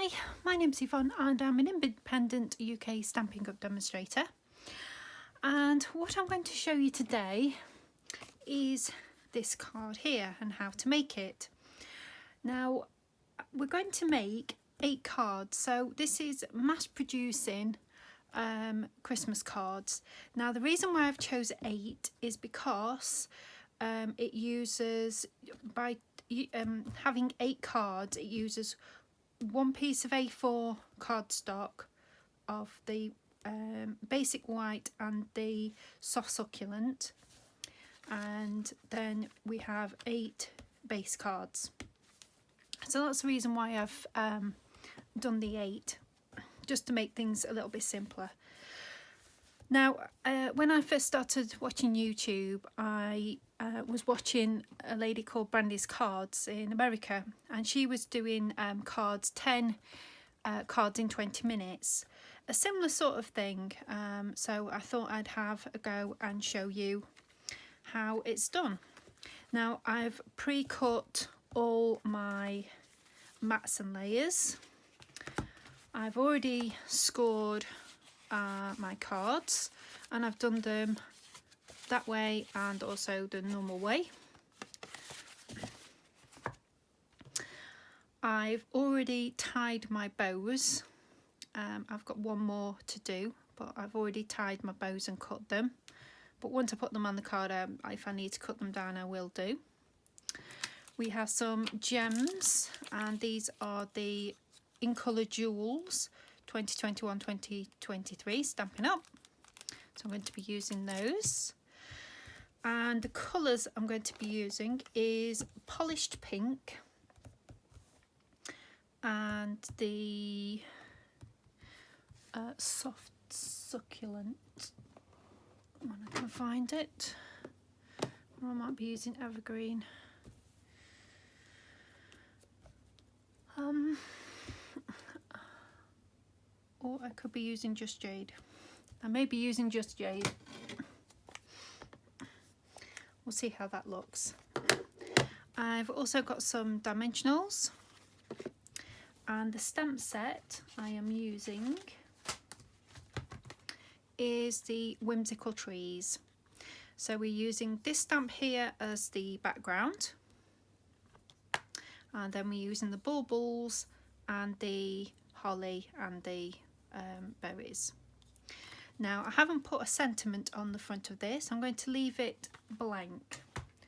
Hi, my name's Yvonne and I'm an independent UK Stampin' Up demonstrator, and what I'm going to show you today is this card here and how to make it. Now we're going to make 8 cards, so this is mass producing Christmas cards. Now the reason why I've chose 8 is because it uses, by having 8 cards, it uses one piece of A4 cardstock of the basic white and the soft succulent, and then we have 8 base cards. So that's the reason why I've done the 8, just to make things a little bit simpler. Now when I first started watching YouTube, I was watching a lady called Brandy's Cards in America, and she was doing cards, 10 cards in 20 minutes, a similar sort of thing. So I thought I'd have a go and show you how it's done. Now I've pre-cut all my mats and layers. I've already scored my cards, and I've done them that way and also the normal way. I've already tied my bows. I've got one more to do, but I've already tied my bows and cut them. But once I put them on the card, if I need to cut them down, I will do. We have some gems, and these are the In Colour Jewels 2021-2023 Stampin' Up. So I'm going to be using those. And the colours I'm going to be using is Polished Pink and the Soft Succulent, when I can find it. Or I might be using Evergreen. Or I could be using Just Jade. I may be using Just Jade. We'll see how that looks. I've also got some dimensionals, and the stamp set I am using is the Whimsical Trees. So we're using this stamp here as the background, and then we're using the baubles and the holly and the berries. Now I haven't put a sentiment on the front of this. I'm going to leave it blank,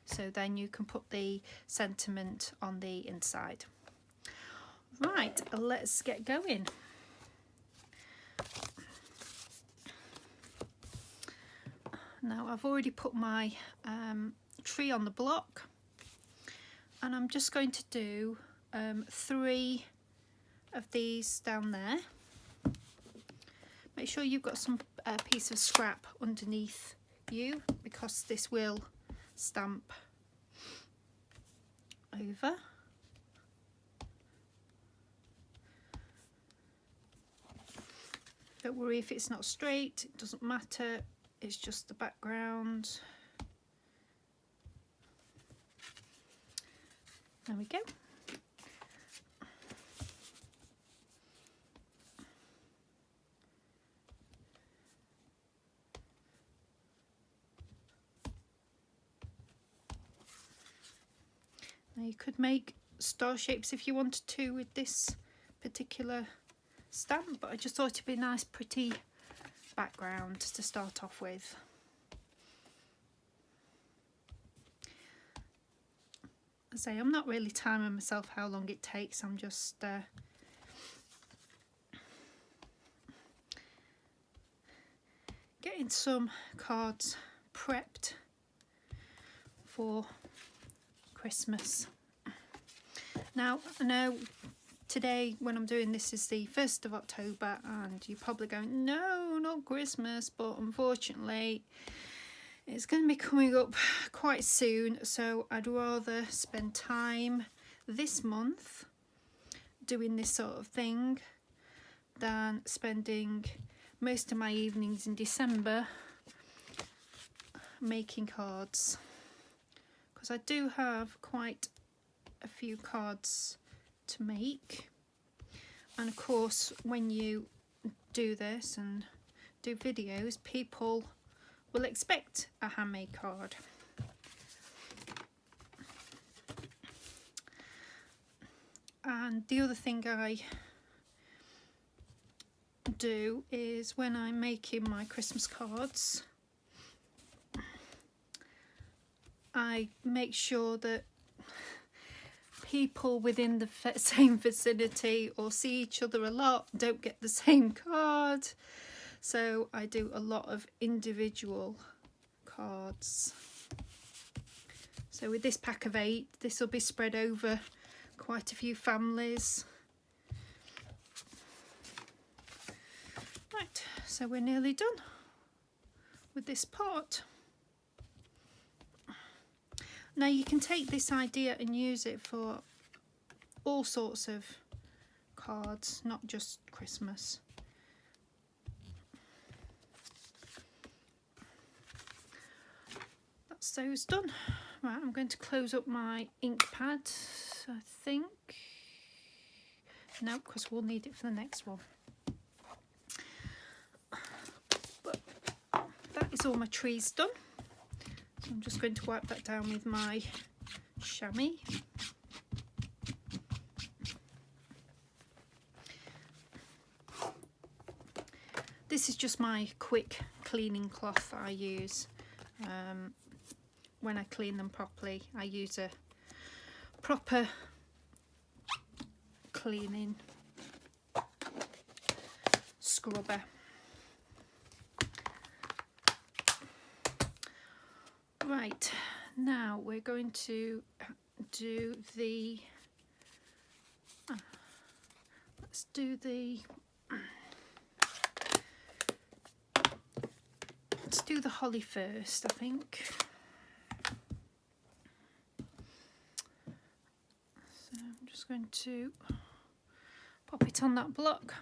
so then you can put the sentiment on the inside. Right, let's get going. Now I've already put my tree on the block, and I'm just going to do 3 of these down there. Make sure you've got some piece of scrap underneath you, because this will stamp over. Don't worry if it's not straight, it doesn't matter, it's just the background. There we go. Now you could make star shapes if you wanted to with this particular stamp, but I just thought it'd be a nice pretty background to start off with. I say I'm not really timing myself how long it takes, I'm just getting some cards prepped for Christmas. Now I know today when I'm doing this is the 1st of October, and you're probably going, no, not Christmas, but unfortunately it's going to be coming up quite soon, so I'd rather spend time this month doing this sort of thing than spending most of my evenings in December making cards, because I do have quite a few cards to make. And of course, when you do this and do videos, people will expect a handmade card. And the other thing I do is when I'm making my Christmas cards, I make sure that people within the same vicinity or see each other a lot don't get the same card. So I do a lot of individual cards. So with this pack of 8, this will be spread over quite a few families. Right, so we're nearly done with this part. Now you can take this idea and use it for all sorts of cards, not just Christmas. That's those done. Right, I'm going to close up my ink pad, I think. No, because we'll need it for the next one. But that is all my trees done. So I'm just going to wipe that down with my chamois. This is just my quick cleaning cloth I use. When I clean them properly, I use a proper cleaning scrubber. Right, now we're going to do the let's do the holly first, I think. So I'm just going to pop it on that block.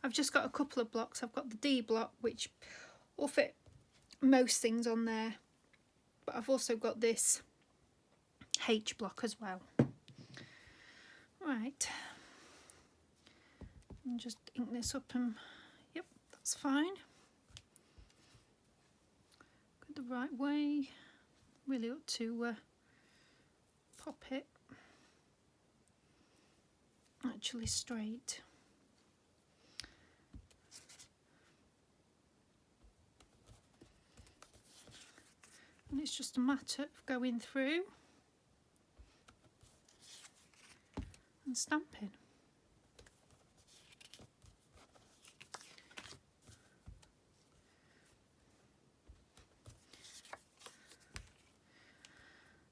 I've just got a couple of blocks. I've got the D block, which will fit most things on there, but I've also got this H block as well. Right, and just ink this up, and yep, that's fine. Go the right way. Really ought to pop it actually straight. And it's just a matter of going through and stamping.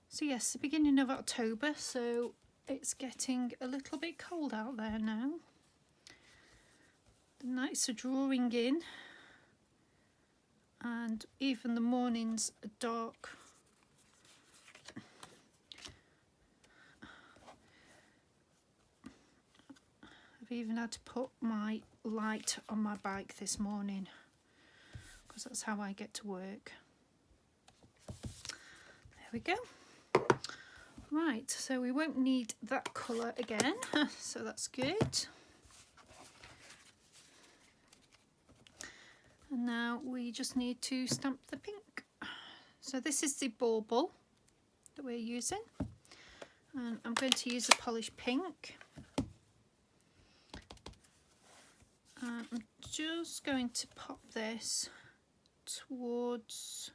So yes, the beginning of October, so it's getting a little bit cold out there now. The nights are drawing in, and even the mornings are dark. I've even had to put my light on my bike this morning because that's how I get to work. There we go. Right, so we won't need that colour again, so that's good. And now we just need to stamp the pink. So this is the bauble that we're using, and I'm going to use a polished pink. I'm just going to pop this towards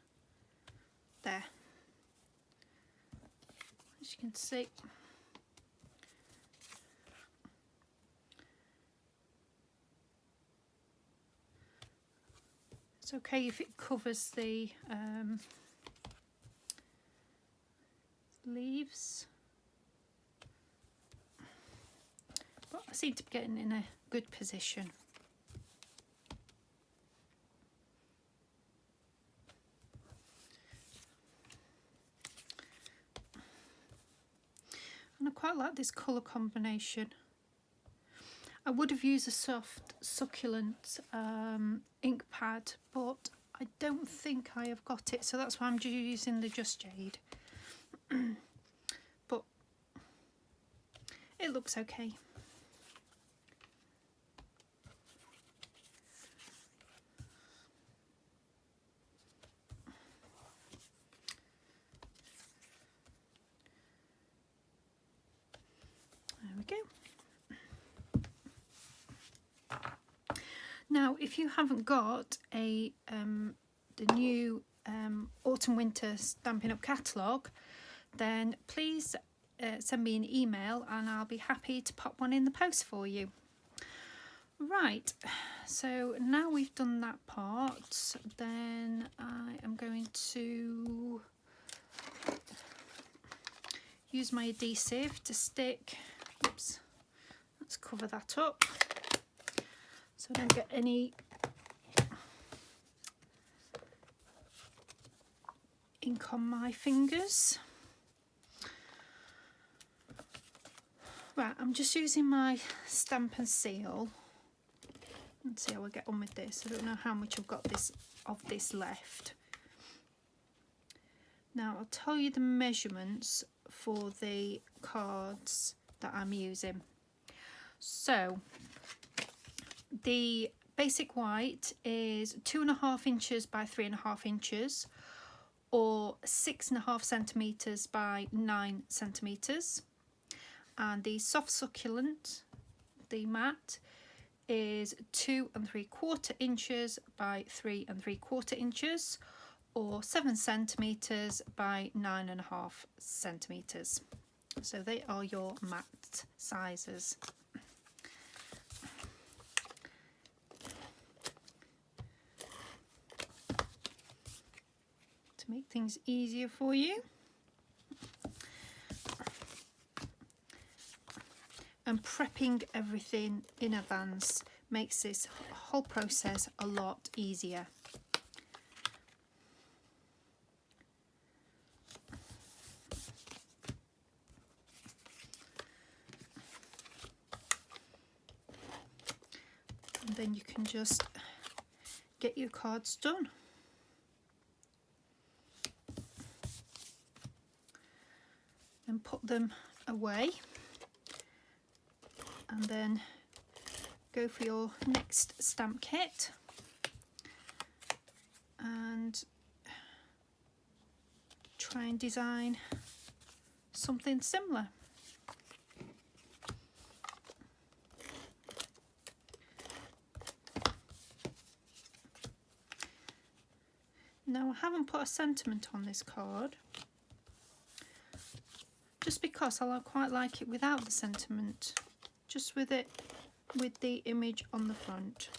there. As you can see, it's okay if it covers the leaves, but I seem to be getting in a good position. And I quite like this colour combination. I would have used a soft succulent ink pad, but I don't think I have got it, so that's why I'm just using the Just Jade. But it looks okay. we go. Now, if you haven't got the new Autumn Winter Stampin' Up catalogue, then please send me an email and I'll be happy to pop one in the post for you. Right, so now we've done that part, then I am going to use my adhesive to stick. Oops, let's cover that up so I don't get any ink on my fingers. Right, I'm just using my stamp and seal. Let's see how we get on with this. I don't know how much I've got of this left. Now I'll tell you the measurements for the cards that I'm using. So the basic white is 2.5 inches by 3.5 inches, or 6.5 centimeters by 9 centimeters, and the soft succulent, the matte, is 2 3/4 inches by 3 3/4 inches, or 7 centimeters by 9.5 centimeters. So they are your matte sizes. To make things easier for you, and prepping everything in advance makes this whole process a lot easier. And then you can just get your cards done. And put them away, and then go for your next stamp kit and try and design something similar. Now I haven't put a sentiment on this card, just because I quite like it without the sentiment, just with it, with the image on the front.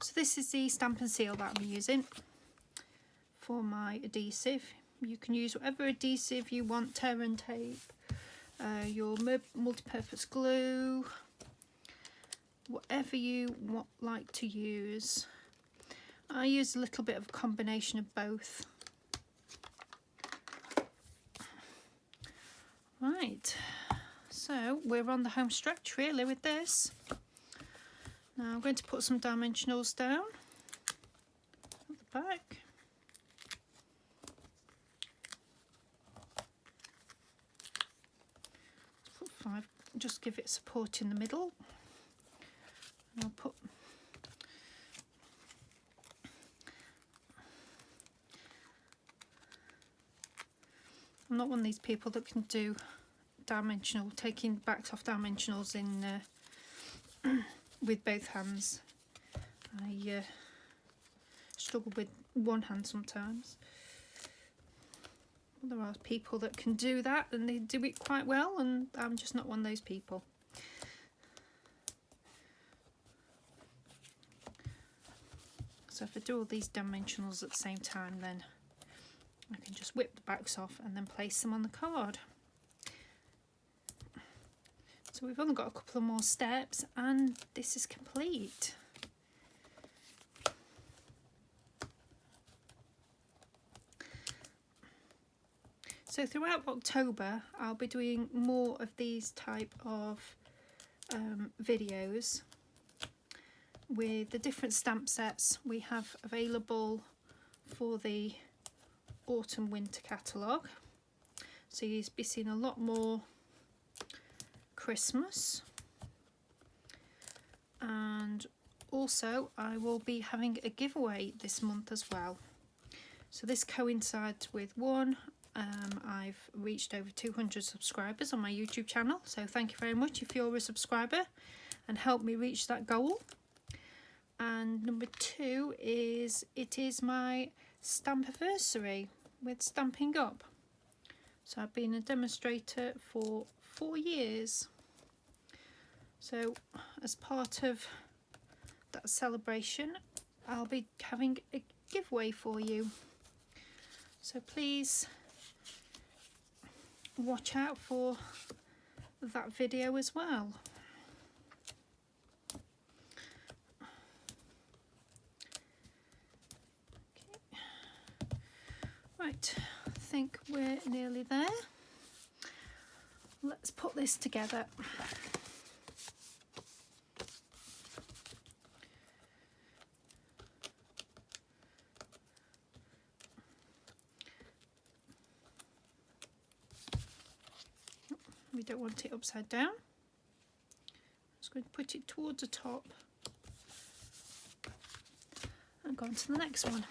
So this is the stamp and seal that I'm using for my adhesive. You can use whatever adhesive you want, tear and tape, your multi-purpose glue, whatever you like to use. I use a little bit of a combination of both. Right, so we're on the home stretch really with this. Now I'm going to put some dimensionals down at the back. Let's put 5, just give it support in the middle. And I'll put I'm not one of these people that can do taking backs off dimensionals in with both hands. I struggle with one hand sometimes. There are people that can do that and they do it quite well, and I'm just not one of those people. So if I do all these dimensionals at the same time, then I can just whip the backs off and then place them on the card. So we've only got a couple of more steps and this is complete. So throughout October I'll be doing more of these type of videos with the different stamp sets we have available for the autumn winter catalogue. So you'll be seeing a lot more Christmas, And also I will be having a giveaway this month as well. So this coincides with one. I've reached over 200 subscribers on my YouTube channel, so thank you very much if you're a subscriber and help me reach that goal. And number two is it is my stamp anniversary with Stampin' Up. So I've been a demonstrator for 4 years. So as part of that celebration, I'll be having a giveaway for you. So please watch out for that video as well. Okay. Right, I think we're nearly there. Let's put this together. We don't want it upside down. I'm just going to put it towards the top and go on to the next one.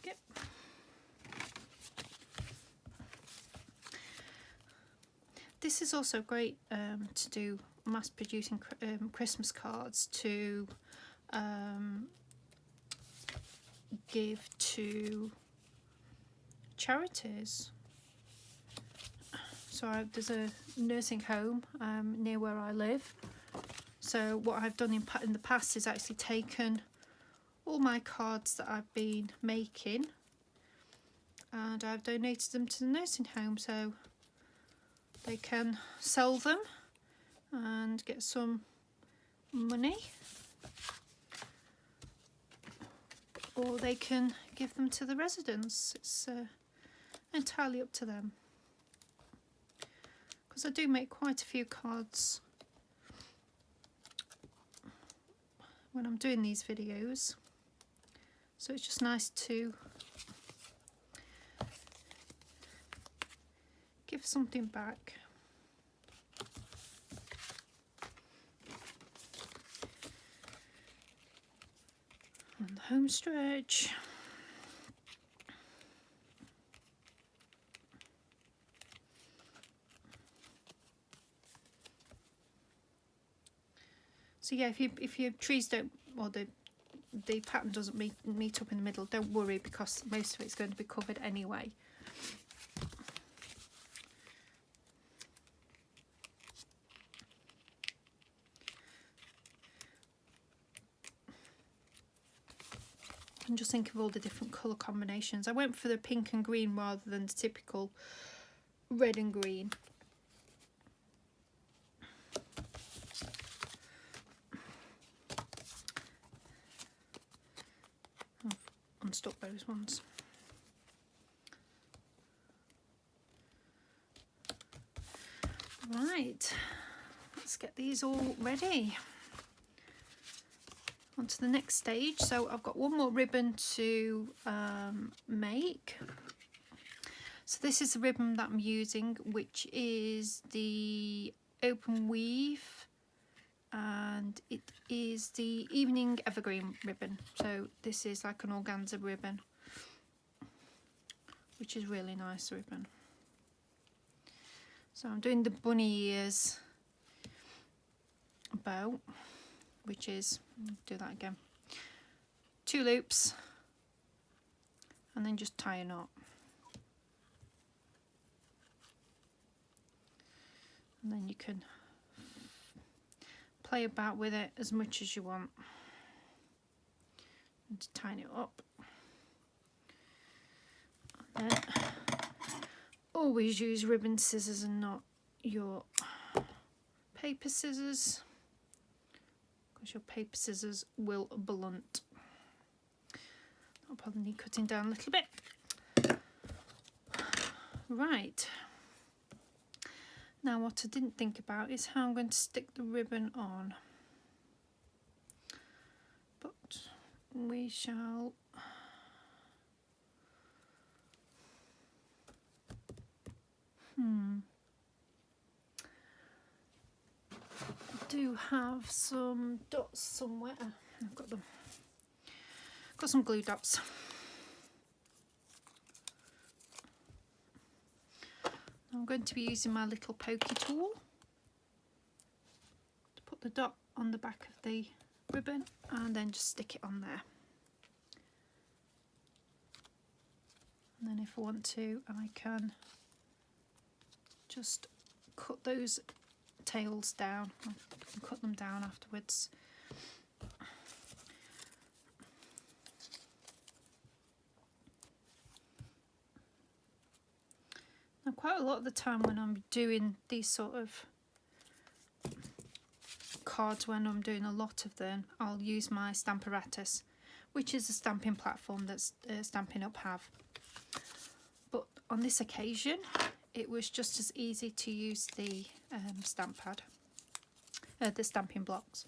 Yep. This is also great to do mass producing Christmas cards to give to charities. So there's a nursing home near where I live. So what I've done in the past is actually taken all my cards that I've been making and I've donated them to the nursing home so they can sell them and get some money, or they can give them to the residents. It's entirely up to them, because I do make quite a few cards when I'm doing these videos, so it's just nice to give something back. On the home stretch. So yeah, if your trees don't, or the pattern doesn't meet up in the middle, don't worry, because most of it's going to be covered anyway. And just think of all the different colour combinations. I went for the pink and green rather than the typical red and green. I've unstuck those ones. Right, let's get these all ready. On to the next stage. So I've got one more ribbon to make. So this is the ribbon that I'm using, which is the open weave, and it is the evening evergreen ribbon. So this is like an organza ribbon, which is really nice ribbon. So I'm doing the bunny ears bow, which is, do that again, 2 loops and then just tie a knot, and then you can play about with it as much as you want and to tighten it up. And then always use ribbon scissors and not your paper scissors, because your paper scissors will blunt. I'll probably need cutting down a little bit. Right, Now what I didn't think about is how I'm going to stick the ribbon on, but we shall. I do have some dots somewhere. I've got them. Got some glue dots. I'm going to be using my little pokey tool to put the dot on the back of the ribbon and then just stick it on there. And then if I want to, I can just cut those tails down. I can cut them down afterwards. Now quite a lot of the time when I'm doing these sort of cards, when I'm doing a lot of them, I'll use my Stamparatus, which is a stamping platform that Stampin' Up have. But on this occasion it was just as easy to use the stamp pad, the stamping blocks.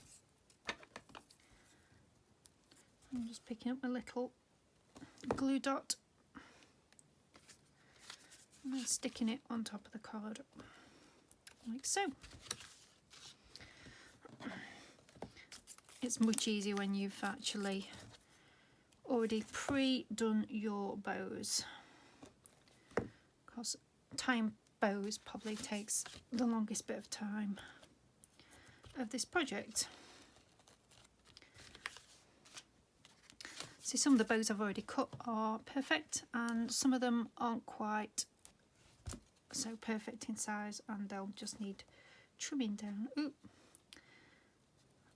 I'm just picking up my little glue dot and then sticking it on top of the card, like so. It's much easier when you've actually already pre-done your bows, because tying bows probably takes the longest bit of time of this project. See, some of the bows I've already cut are perfect and some of them aren't quite so perfect in size and they'll just need trimming down. Ooh,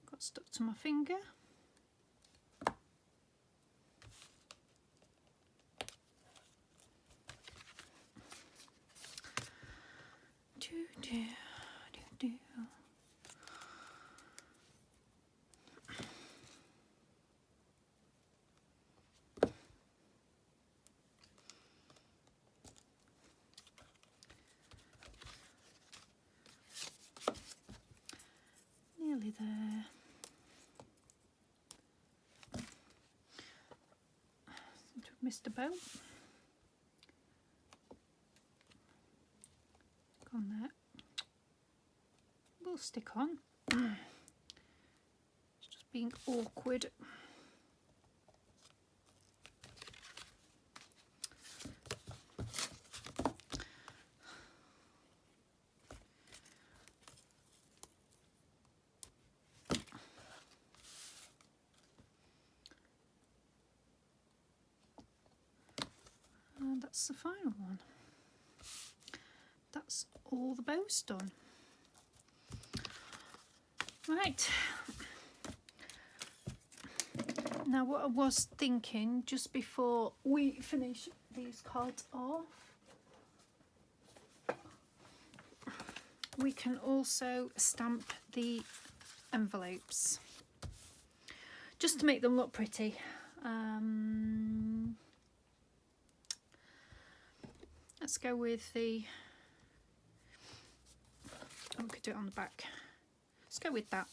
got stuck to my finger. Nearly there. Seem to have missed a bow. On there. Will stick on. It's just being awkward. And that's the final one. That's all the bows done. Right. Now what I was thinking just before we finish these cards off, we can also stamp the envelopes just to make them look pretty. Let's go with the, oh, we could do it on the back. Let's go with that.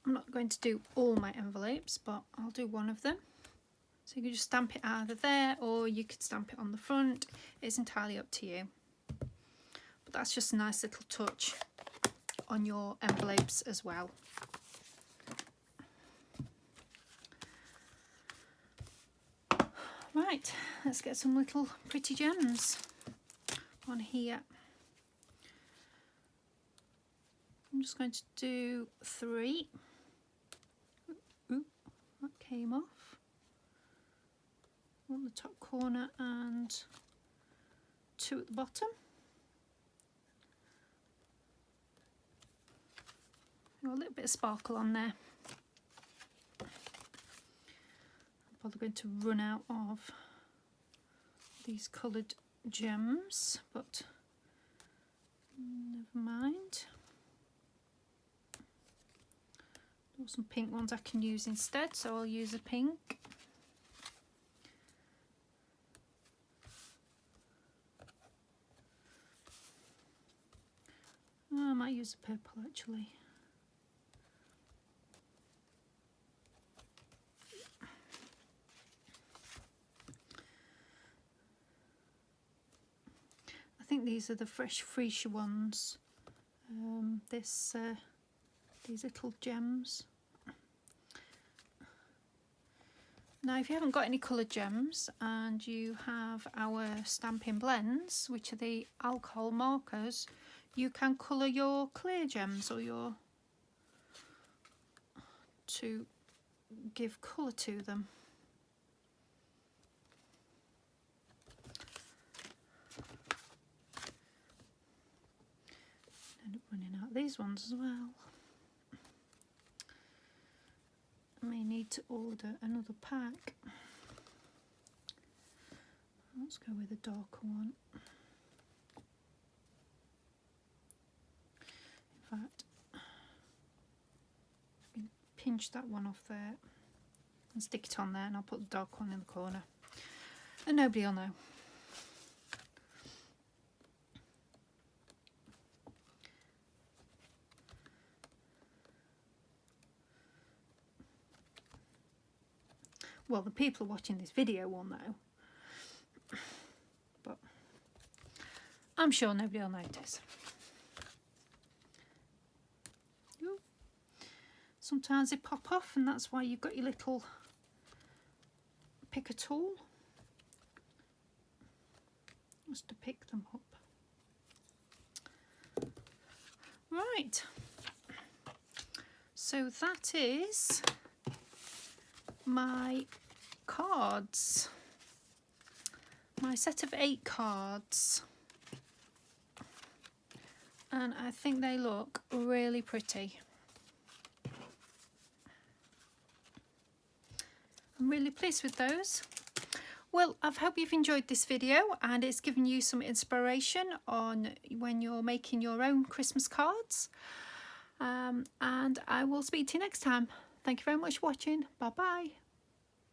I'm not going to do all my envelopes, but I'll do one of them. So you can just stamp it either there or you could stamp it on the front. It's entirely up to you. But that's just a nice little touch on your envelopes as well. Right, let's get some little pretty gems on here. I'm just going to do 3. Ooh, that came off. On the top corner and 2 at the bottom. Got a little bit of sparkle on there. I'm probably going to run out of these coloured gems, but never mind. There are some pink ones I can use instead, so I'll use a pink. might use the purple actually. I think these are the fresh freesia ones. These little gems. Now if you haven't got any coloured gems and you have our Stampin' Blends, which are the alcohol markers, you can colour your clear gems or your to give colour to them. End up running out of these ones as well. I may need to order another pack. Let's go with a darker one. In fact, pinch that one off there and stick it on there, and I'll put the dark one in the corner and nobody will know. Well, the people watching this video will know, but I'm sure nobody will notice. Ooh. Sometimes they pop off, and that's why you've got your little picker tool just to pick them up. Right, so that is my cards, my set of 8 cards, and I think they look really pretty. I'm really pleased with those. Well, I hope you've enjoyed this video and it's given you some inspiration on when you're making your own Christmas cards, and I will speak to you next time. Thank you very much for watching. Bye bye.